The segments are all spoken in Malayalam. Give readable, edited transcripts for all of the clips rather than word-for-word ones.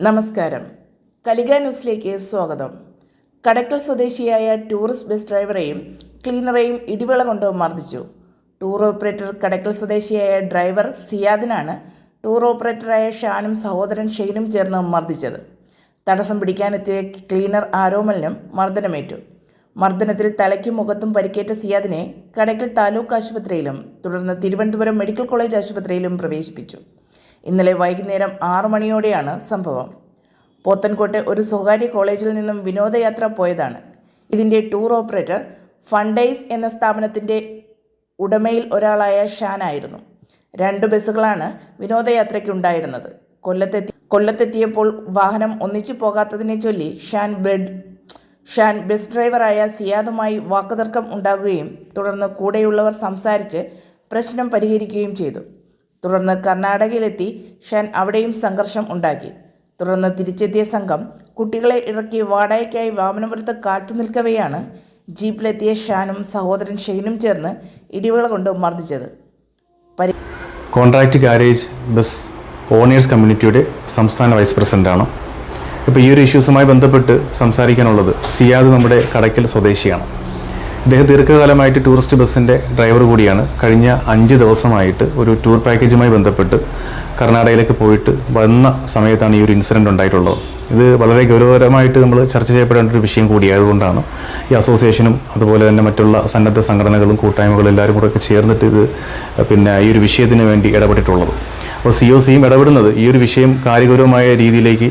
നമസ്കാരം. കലിക ന്യൂസിലേക്ക് സ്വാഗതം. കടയ്ക്കൽ സ്വദേശിയായ ടൂറിസ്റ്റ് ബസ് ഡ്രൈവറെയും ക്ലീനറെയും ഇടിവേള കൊണ്ട് മർദ്ദിച്ചു. ടൂർ ഓപ്പറേറ്റർ കടയ്ക്കൽ സ്വദേശിയായ ഡ്രൈവർ സിയാദിനാണ് ടൂർ ഓപ്പറേറ്ററായ ഷാനും സഹോദരൻ ഷെയ്നും ചേർന്ന് മർദ്ദിച്ചത്. തടസ്സം പിടിക്കാനെത്തിയ ക്ലീനർ ആരോമലിനും മർദ്ദനമേറ്റു. മർദ്ദനത്തിൽ തലയ്ക്കും മുഖത്തും പരിക്കേറ്റ സിയാദിനെ കടയ്ക്കൽ താലൂക്ക് ആശുപത്രിയിലും തുടർന്ന് തിരുവനന്തപുരം മെഡിക്കൽ കോളേജ് ആശുപത്രിയിലും പ്രവേശിപ്പിച്ചു. ഇന്നലെ വൈകുന്നേരം 6 മണിയോടെയാണ് സംഭവം. പോത്തൻകോട്ടെ ഒരു സ്വകാര്യ കോളേജിൽ നിന്നും വിനോദയാത്ര പോയതാണ്. ഇതിൻ്റെ ടൂർ ഓപ്പറേറ്റർ ഫണ്ടൈസ് എന്ന സ്ഥാപനത്തിൻ്റെ ഉടമയിൽ ഒരാളായ ഷാനായിരുന്നു. 2 ബസ്സുകളാണ് വിനോദയാത്രയ്ക്കുണ്ടായിരുന്നത്. കൊല്ലത്തെത്തിയപ്പോൾ വാഹനം ഒന്നിച്ചു പോകാത്തതിനെ ചൊല്ലി ഷാൻ ബസ് ഡ്രൈവറായ സിയാദുമായി വാക്കുതർക്കം ഉണ്ടാകുകയും തുടർന്ന് കൂടെയുള്ളവർ സംസാരിച്ച് പ്രശ്നം പരിഹരിക്കുകയും ചെയ്തു. തുടർന്ന് കർണാടകയിലെത്തി ഷാൻ അവിടെയും സംഘർഷം ഉണ്ടാക്കി. തുടർന്ന് തിരിച്ചെത്തിയ സംഘം കുട്ടികളെ ഇറക്കി വാടകയ്ക്കായി വാമനപുരത്ത് കാത്തു നിൽക്കവെയാണ് ജീപ്പിലെത്തിയ ഷാനും സഹോദരൻ ഷെയ്നും ചേർന്ന് ഇടിവേള കൊണ്ട് മർദ്ദിച്ചത്. കോൺട്രാക്ട് ഗാരേജ് ബസ് ഓണേഴ്സ് കമ്മ്യൂണിറ്റിയുടെ സംസ്ഥാന വൈസ് പ്രസിഡൻ്റാണ്. ഇപ്പോൾ ഈ ഒരു ഇഷ്യൂസുമായി ബന്ധപ്പെട്ട് സംസാരിക്കാനുള്ളത് സിയാദ് നമ്മുടെ കടയ്ക്കൽ സ്വദേശിയാണ്. ഇദ്ദേഹം ദീർഘകാലമായിട്ട് ടൂറിസ്റ്റ് ബസ്സിൻ്റെ ഡ്രൈവർ കൂടിയാണ്. കഴിഞ്ഞ 5 ദിവസമായിട്ട് ഒരു ടൂർ പാക്കേജുമായി ബന്ധപ്പെട്ട് കർണാടകയിലേക്ക് പോയിട്ട് വന്ന സമയത്താണ് ഈ ഒരു ഇൻസിഡൻറ്റ് ഉണ്ടായിട്ടുള്ളത്. ഇത് വളരെ ഗൗരവകരമായിട്ട് നമ്മൾ ചർച്ച ചെയ്യപ്പെടേണ്ട ഒരു വിഷയം കൂടിയായതുകൊണ്ടാണ് ഈ അസോസിയേഷനും അതുപോലെ തന്നെ മറ്റുള്ള സന്നദ്ധ സംഘടനകളും കൂട്ടായ്മകളും എല്ലാവരും കൂടെ ഒക്കെ ചേർന്നിട്ട് ഇത് ഈ ഒരു വിഷയത്തിന് വേണ്ടി ഇടപെട്ടിട്ടുള്ളത്. അപ്പോൾ COCയും ഇടപെടുന്നത് ഈ ഒരു വിഷയം കാര്യഗൗരവമായ രീതിയിലേക്ക്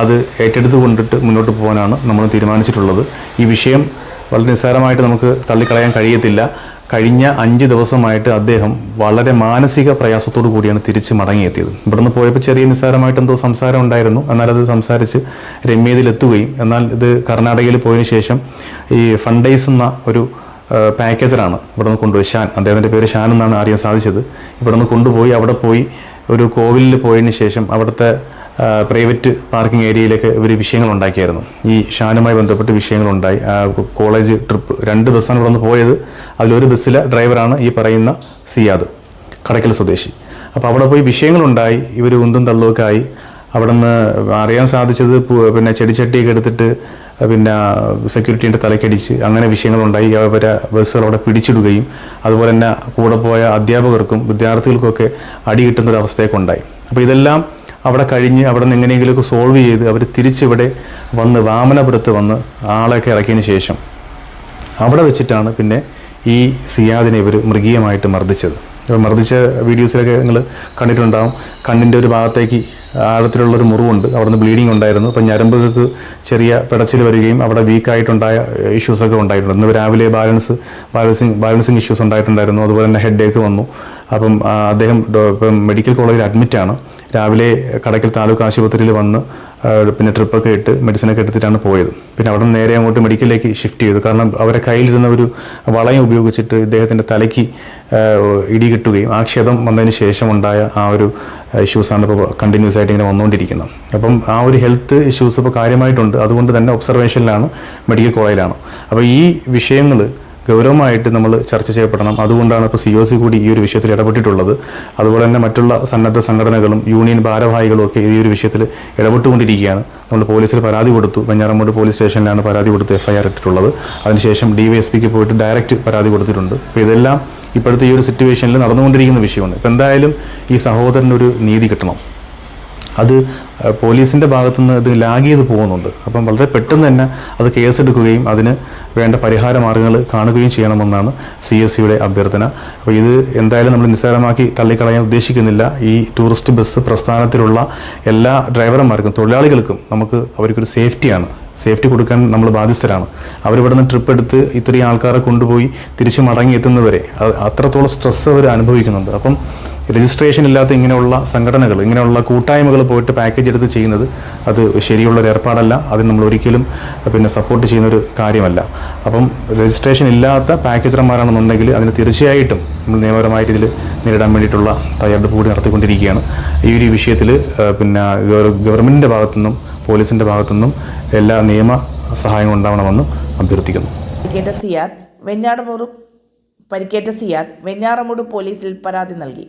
അത് ഏറ്റെടുത്ത് കൊണ്ടിട്ട് മുന്നോട്ട് പോകാനാണ് നമ്മൾ തീരുമാനിച്ചിട്ടുള്ളത്. ഈ വിഷയം വളരെ നിസ്സാരമായിട്ട് നമുക്ക് തള്ളിക്കളയാൻ കഴിയത്തില്ല. കഴിഞ്ഞ 5 ദിവസമായിട്ട് അദ്ദേഹം വളരെ മാനസിക പ്രയാസത്തോടു കൂടിയാണ് തിരിച്ച് മടങ്ങിയെത്തിയത്. ഇവിടുന്ന് പോയപ്പോൾ ചെറിയ നിസ്സാരമായിട്ട് എന്തോ സംസാരം ഉണ്ടായിരുന്നു. എന്നാൽ അത് സംസാരിച്ച് രമ്യതയിലെത്തുകയും എന്നാൽ ഇത് കർണാടകയിൽ പോയതിനു ശേഷം ഈ ഫണ്ടൈസ് എന്ന ഒരു പാക്കേജറാണ് ഇവിടുന്ന് കൊണ്ടുപോയി. ഷാൻ, അദ്ദേഹത്തിൻ്റെ പേര് ഷാൻ എന്നാണ് അറിയാൻ സാധിച്ചത്. ഇവിടുന്ന് കൊണ്ടുപോയി അവിടെ പോയി ഒരു കോവിലിൽ പോയതിന് ശേഷം അവിടുത്തെ പ്രൈവറ്റ് പാർക്കിംഗ് ഏരിയയിലേക്ക് ഇവർ വിഷയങ്ങളുണ്ടാക്കിയായിരുന്നു. ഈ ഷാനുമായി ബന്ധപ്പെട്ട് വിഷയങ്ങളുണ്ടായി. കോളേജ് ട്രിപ്പ് 2 ബസ്സാണ് ഇവിടെ നിന്ന് പോയത്. അതിലൊരു ബസ്സിലെ ഡ്രൈവറാണ് ഈ പറയുന്ന സിയാദ്, കടയ്ക്കൽ സ്വദേശി. അപ്പോൾ അവിടെ പോയി വിഷയങ്ങളുണ്ടായി. ഇവർ ഉന്തും തള്ളുമൊക്കെ ആയി. അവിടെ നിന്ന് അറിയാൻ സാധിച്ചത് ചെടിച്ചട്ടിയൊക്കെ എടുത്തിട്ട് സെക്യൂരിറ്റീൻ്റെ തലക്കടിച്ച് അങ്ങനെ വിഷയങ്ങളുണ്ടായി. അവരെ ബസ്സുകൾ അവിടെ പിടിച്ചിടുകയും അതുപോലെ തന്നെ കൂടെ പോയ അധ്യാപകർക്കും വിദ്യാർത്ഥികൾക്കൊക്കെ അടി കിട്ടുന്നൊരവസ്ഥയൊക്കെ ഉണ്ടായി. അപ്പോൾ ഇതെല്ലാം അവിടെ കഴിഞ്ഞ് അവിടെ നിന്ന് എങ്ങനെയെങ്കിലുമൊക്കെ സോൾവ് ചെയ്ത് അവർ തിരിച്ചിവിടെ വന്ന് വാമനപുരത്ത് വന്ന് ആളെയൊക്കെ ഇറക്കിയതിന് ശേഷം അവിടെ വെച്ചിട്ടാണ് പിന്നെ ഈ സിയാദിനെ ഇവർ മൃഗീയമായിട്ട് മർദ്ദിച്ചത്. അപ്പോൾ മർദ്ദിച്ച വീഡിയോസിലൊക്കെ നിങ്ങൾ കണ്ടിട്ടുണ്ടാകും. കണ്ണിൻ്റെ ഒരു ഭാഗത്തേക്ക് ആഴത്തിലുള്ളൊരു മുറിവുണ്ട്. അവിടെ നിന്ന് ബ്ലീഡിങ് ഉണ്ടായിരുന്നു. അപ്പം ഞരമ്പുകൾക്ക് ചെറിയ പിടച്ചിൽ വരികയും അവിടെ വീക്കായിട്ടുണ്ടായ ഇഷ്യൂസൊക്കെ ഉണ്ടായിട്ടുണ്ട്. ഇന്ന് രാവിലെ ബാലൻസിങ് ഇഷ്യൂസ് ഉണ്ടായിട്ടുണ്ടായിരുന്നു. അതുപോലെ തന്നെ ഹെഡേക്ക് വന്നു. അപ്പം അദ്ദേഹം മെഡിക്കൽ കോളേജിൽ അഡ്മിറ്റാണ്. രാവിലെ കടയ്ക്കൽ താലൂക്ക് ആശുപത്രിയിൽ വന്ന് ട്രിപ്പൊക്കെ ഇട്ട് മെഡിസിനൊക്കെ എടുത്തിട്ടാണ് പോയത്. പിന്നെ അവിടെ നിന്ന് നേരെ അങ്ങോട്ട് മെഡിക്കലിലേക്ക് ഷിഫ്റ്റ് ചെയ്തു. കാരണം അവരെ കയ്യിലിരുന്ന ഒരു വളയം ഉപയോഗിച്ചിട്ട് ഇദ്ദേഹത്തിൻ്റെ തലയ്ക്ക് ഇടി കിട്ടുകയും ആ ക്ഷതം വന്നതിന് ശേഷം ഉണ്ടായ ആ ഒരു ഇഷ്യൂസാണ് ഇപ്പോൾ കണ്ടിന്യൂസ് ആയിട്ട് ഇങ്ങനെ വന്നുകൊണ്ടിരിക്കുന്നത്. അപ്പം ആ ഒരു ഹെൽത്ത് ഇഷ്യൂസ് ഇപ്പോൾ കാര്യമായിട്ടുണ്ട്. അതുകൊണ്ട് തന്നെ ഒബ്സർവേഷനിലാണ്, മെഡിക്കൽ കോളേജിലാണ്. അപ്പോൾ ഈ വിഷയങ്ങൾ ഗൗരവമായിട്ട് നമ്മൾ ചർച്ച ചെയ്യപ്പെടണം. അതുകൊണ്ടാണ് ഇപ്പോൾ COC കൂടി ഈ ഒരു വിഷയത്തിൽ ഇടപെട്ടിട്ടുള്ളത്. അതുപോലെ തന്നെ മറ്റുള്ള സന്നദ്ധ സംഘടനകളും യൂണിയൻ ഭാരവാഹികളും ഒക്കെ ഈ ഒരു വിഷയത്തിൽ ഇടപെട്ടുകൊണ്ടിരിക്കുകയാണ്. നമ്മൾ പോലീസിൽ പരാതി കൊടുത്തു. വെഞ്ഞാറമൂട് പോലീസ് സ്റ്റേഷനിലാണ് പരാതി കൊടുത്ത് FIR ഇട്ടിട്ടുള്ളത്. അതിനുശേഷം DYSPക്ക് പോയിട്ട് ഡയറക്റ്റ് പരാതി കൊടുത്തിട്ടുണ്ട്. അപ്പോൾ ഇതെല്ലാം ഇപ്പോഴത്തെ ഈ ഒരു സിറ്റുവേഷനിൽ നടന്നുകൊണ്ടിരിക്കുന്ന വിഷയമാണ്. ഇപ്പോൾ എന്തായാലും ഈ സഹോദരനൊരു നീതി കിട്ടണം. അത് പോലീസിൻ്റെ ഭാഗത്തുനിന്ന് ഇത് ലാഗ് ചെയ്ത് പോകുന്നുണ്ട്. അപ്പം വളരെ പെട്ടെന്ന് തന്നെ അത് കേസെടുക്കുകയും അതിന് വേണ്ട പരിഹാര മാർഗ്ഗങ്ങൾ കാണുകയും ചെയ്യണമെന്നാണ് CSയുടെ അഭ്യർത്ഥന. അപ്പോൾ ഇത് എന്തായാലും നമ്മൾ നിസ്സാരമാക്കി തള്ളിക്കളയാൻ ഉദ്ദേശിക്കുന്നില്ല. ഈ ടൂറിസ്റ്റ് ബസ് പ്രസ്ഥാനത്തിലുള്ള എല്ലാ ഡ്രൈവർമാർക്കും തൊഴിലാളികൾക്കും അവർക്കൊരു സേഫ്റ്റി കൊടുക്കാൻ നമ്മൾ ബാധ്യസ്ഥരാണ്. അവരിവിടെ നിന്ന് ട്രിപ്പ് എടുത്ത് ഇത്രയും ആൾക്കാരെ കൊണ്ടുപോയി തിരിച്ച് മടങ്ങി എത്തുന്നവരെ അത്രത്തോളം സ്ട്രെസ് അവർ അനുഭവിക്കുന്നുണ്ട്. അപ്പം രജിസ്ട്രേഷൻ ഇല്ലാത്ത ഇങ്ങനെയുള്ള സംഘടനകൾ, ഇങ്ങനെയുള്ള കൂട്ടായ്മകൾ പോയിട്ട് പാക്കേജ് എടുത്ത് ചെയ്യുന്നത് അത് ശരിയുള്ളൊരു ഏർപ്പാടല്ല. അതിന് നമ്മൾ ഒരിക്കലും സപ്പോർട്ട് ചെയ്യുന്നൊരു കാര്യമല്ല. അപ്പം രജിസ്ട്രേഷൻ ഇല്ലാത്ത പാക്കേജർമാരാണെന്നുണ്ടെങ്കിൽ അതിന് തീർച്ചയായിട്ടും നമ്മൾ നിയമപരമായ രീതിയിൽ നേരിടാൻ വേണ്ടിയിട്ടുള്ള തയ്യാറെടുപ്പ് കൂടി നടത്തിക്കൊണ്ടിരിക്കുകയാണ്. ഈ ഒരു വിഷയത്തിൽ ഗവൺമെൻറ്റിൻ്റെ ഭാഗത്തുനിന്നും പോലീസിൻ്റെ ഭാഗത്തുനിന്നും എല്ലാ നിയമ സഹായങ്ങളും ഉണ്ടാവണമെന്ന് അഭ്യർത്ഥിക്കുന്നു. പരിക്കേറ്റ സിയാദ് വെഞ്ഞാറമൂട് പോലീസിൽ പരാതി നൽകി.